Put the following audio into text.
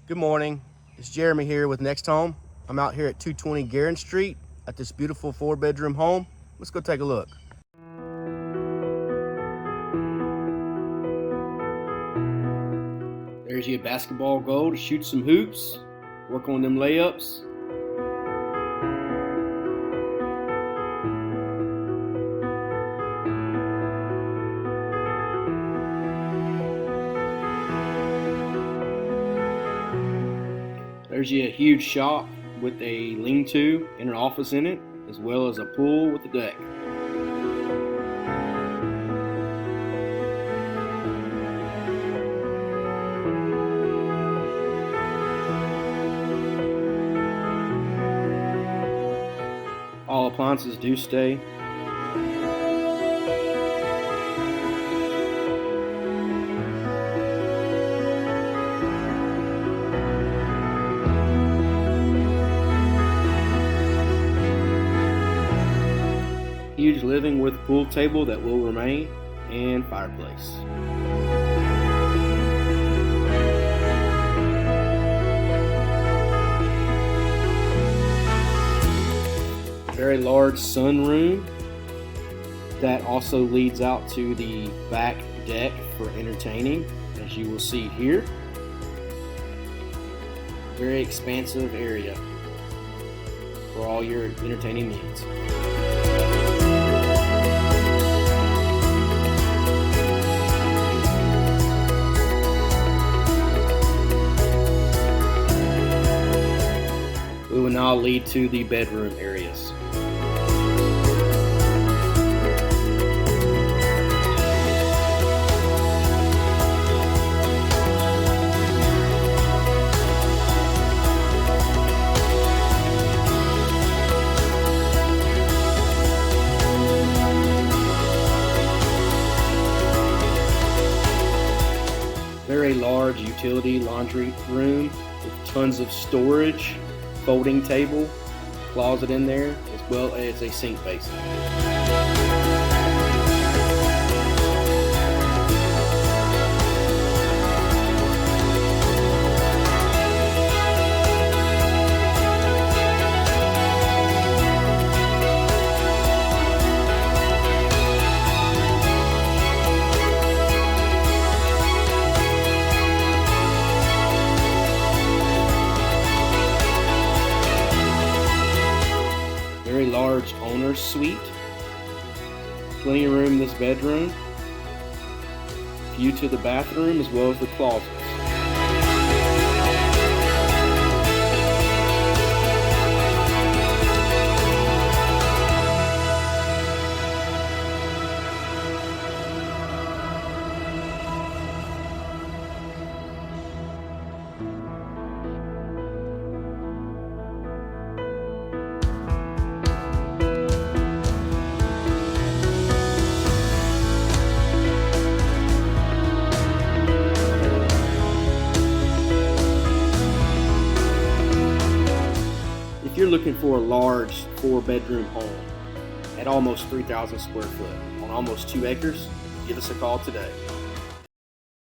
Good morning, it's Jeremy here with NextHome. I'm out here at 220 Gehron Street at this beautiful 4-bedroom home. Let's go take a look. There's your basketball goal to shoot some hoops, work on them layups. There's your huge shop with a lean-to and an office in it, as well as a pool with a deck. All appliances do stay. Huge living with pool table that will remain, and fireplace. Very large sunroom that also leads out to the back deck for entertaining, as you will see here. Very expansive area for all your entertaining needs. We will now lead to the bedroom areas. Very large utility laundry room with tons of storage, folding table, closet in there, as well as a sink basin. Very large owner's suite. Plenty of room in this bedroom. View to the bathroom as well as the closets. If you're looking for a large 4-bedroom home at almost 3,000 square foot on almost 2 acres, give us a call today.